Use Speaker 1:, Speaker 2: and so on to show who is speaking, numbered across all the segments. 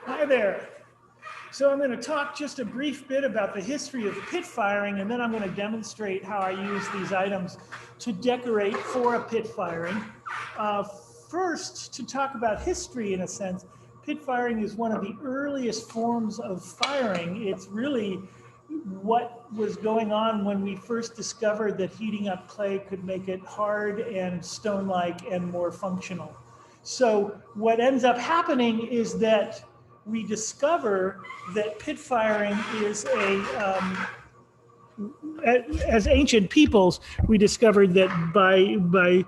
Speaker 1: Hi there. So I'm going to talk just a brief bit about the history of pit firing, and then I'm going to demonstrate how I use these items to decorate for a pit firing. Uh, First, to talk about history in a sense, pit firing is one of the earliest forms of firing. It's really what was going on when we first discovered that heating up clay could make it hard and stone-like and more functional. So what ends up happening is that we discover that pit firing is as ancient peoples, we discovered that by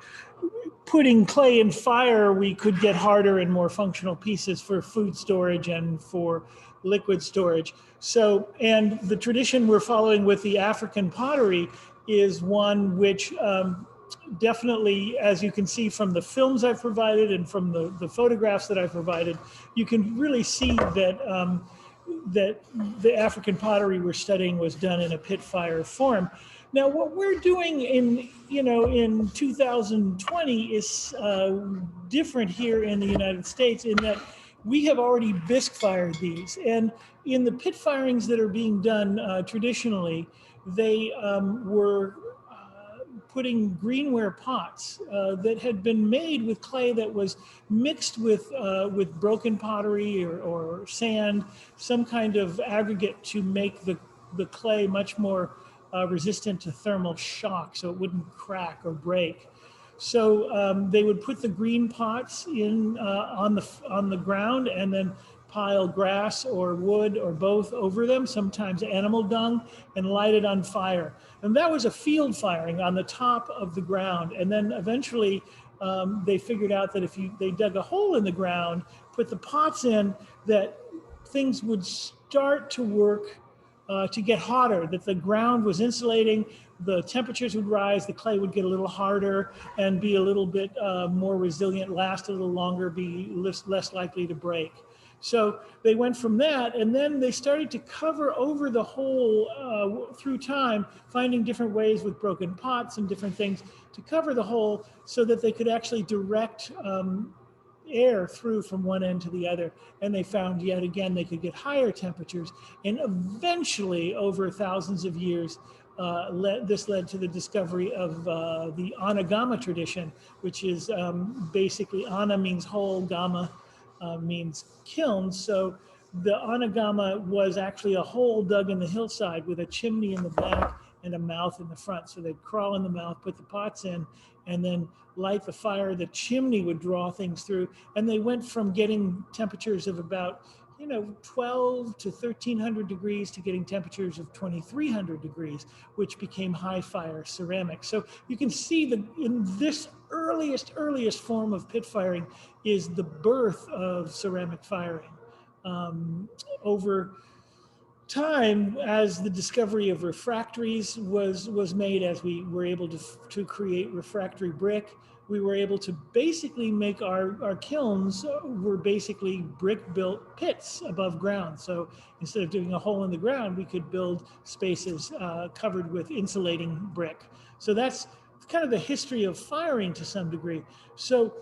Speaker 1: putting clay in fire, we could get harder and more functional pieces for food storage and for liquid storage. So, and the tradition we're following with the African pottery is one which definitely, as you can see from the films I've provided and from the photographs that I've provided, you can really see that that the African pottery we're studying was done in a pit fire form. Now, what we're doing in 2020 is different here in the United States in that we have already bisque fired these, and in the pit firings that are being done traditionally, they were putting greenware pots that had been made with clay that was mixed with broken pottery or sand, some kind of aggregate to make the clay much more resistant to thermal shock, so it wouldn't crack or break. So they would put the green pots in on the ground and then pile grass or wood or both over them, sometimes animal dung, and light it on fire. And that was a field firing on the top of the ground. And then eventually they figured out that if they dug a hole in the ground, put the pots in, that things would start to work to get hotter, that the ground was insulating, the temperatures would rise, the clay would get a little harder and be a little bit more resilient, last a little longer, be less likely to break. So they went from that, and then they started to cover over the hole through time, finding different ways with broken pots and different things to cover the hole so that they could actually direct air through from one end to the other. And they found yet again they could get higher temperatures. And eventually, over thousands of years, this led to the discovery of the Anagama tradition, which is basically Ana means whole, Gama means kiln. So the Anagama was actually a hole dug in the hillside with a chimney in the back and a mouth in the front. So they'd crawl in the mouth, put the pots in, and then light the fire. The chimney would draw things through. And they went from getting temperatures of about 12 to 1300 degrees to getting temperatures of 2300 degrees, which became high fire ceramic. So you can see that in this earliest form of pit firing is the birth of ceramic firing. Over time, as the discovery of refractories was made, as we were able to create refractory brick, we were able to basically make our kilns were basically brick-built pits above ground. So instead of doing a hole in the ground, we could build spaces covered with insulating brick. So that's kind of the history of firing to some degree. So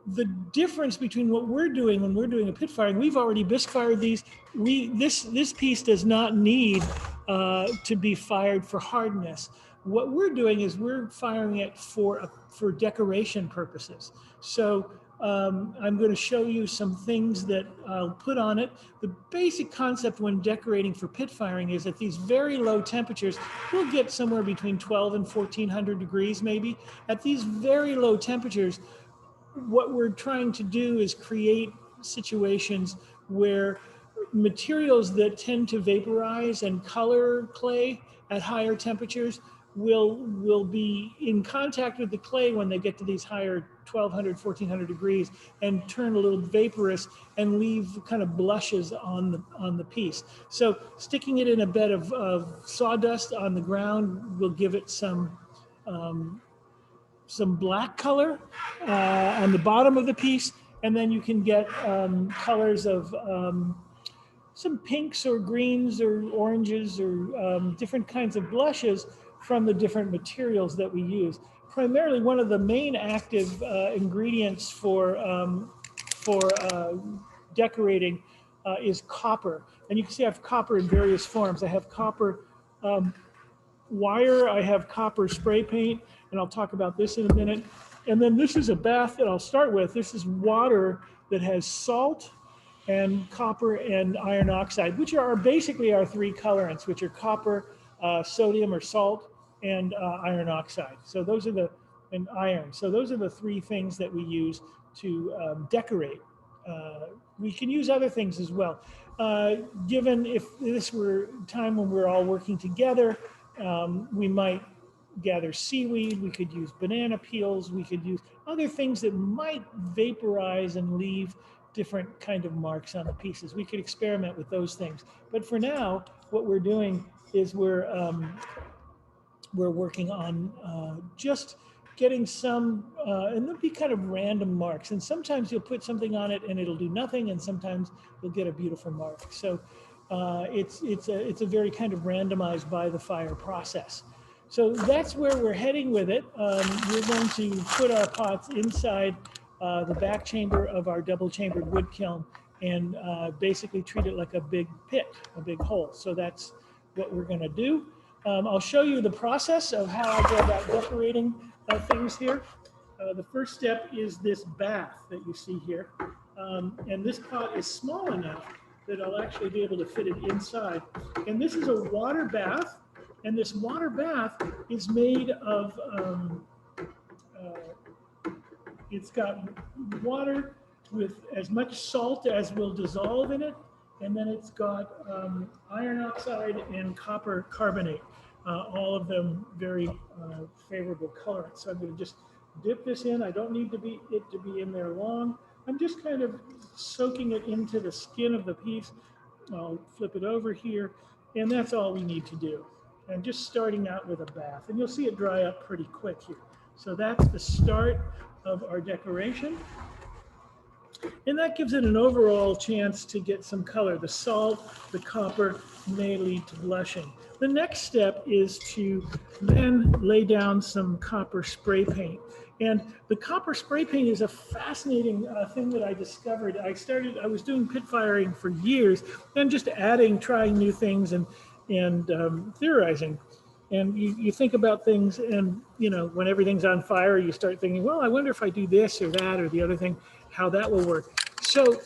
Speaker 1: the difference between what we're doing when we're doing a pit firing, we've already bisque fired these. This piece does not need to be fired for hardness. What we're doing is we're firing it for decoration purposes. So I'm going to show you some things that I'll put on it. The basic concept when decorating for pit firing is at these very low temperatures, we'll get somewhere between 12 and 1400 degrees maybe. At these very low temperatures, what we're trying to do is create situations where materials that tend to vaporize and color clay at higher temperatures will be in contact with the clay when they get to these higher 1200, 1400 degrees and turn a little vaporous and leave kind of blushes on the piece. So sticking it in a bed of sawdust on the ground will give it some black color on the bottom of the piece, and then you can get colors of some pinks or greens or oranges or different kinds of blushes from the different materials that we use. primarily one of the main active ingredients for decorating is copper. And you can see I have copper in various forms. I have copper wire, I have copper spray paint, and I'll talk about this in a minute. And then this is a bath that I'll start with. This is water that has salt and copper and iron oxide, which are basically our three colorants, which are copper, sodium or salt, and iron oxide. So those are the, and iron. So those are the three things that we use to decorate. We can use other things as well. Given if this were a time when we're all working together, we might gather seaweed, we could use banana peels, we could use other things that might vaporize and leave different kind of marks on the pieces. We could experiment with those things. But for now, what we're doing is we're working on just getting some, and they'll be kind of random marks. And sometimes you'll put something on it and it'll do nothing, and sometimes you'll get a beautiful mark. So it's a very kind of randomized by the fire process. So that's where we're heading with it. We're going to put our pots inside the back chamber of our double chambered wood kiln and basically treat it like a big pit, a big hole. So that's what we're going to do. I'll show you the process of how I go about decorating things here. The first step is this bath that you see here. And this pot is small enough that I'll actually be able to fit it inside. And this is a water bath. And this water bath is made of, it's got water with as much salt as will dissolve in it. And then it's got iron oxide and copper carbonate, all of them very favorable colorants. So I'm going to just dip this in. I don't need it to be in there long. I'm just kind of soaking it into the skin of the piece. I'll flip it over here, and that's all we need to do. I'm just starting out with a bath, and you'll see it dry up pretty quick here. So that's the start of our decoration. And that gives it an overall chance to get some color. The salt, the copper may lead to blushing. The next step is to then lay down some copper spray paint. And the copper spray paint is a fascinating thing that I discovered. I was doing pit firing for years and just trying new things and theorizing. And you think about things, and when everything's on fire, you start thinking, well, I wonder if I do this or that or the other thing, how that will work. So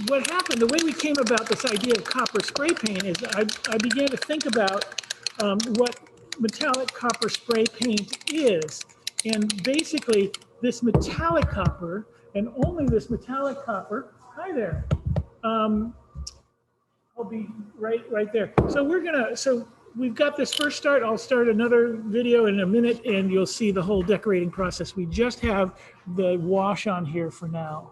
Speaker 1: what happened, the way we came about this idea of copper spray paint is I began to think about what metallic copper spray paint is. And basically, this metallic copper, and only this metallic copper, hi there, I'll be right there. So we've got this first start. I'll start another video in a minute, and you'll see the whole decorating process. We just have the wash on here for now.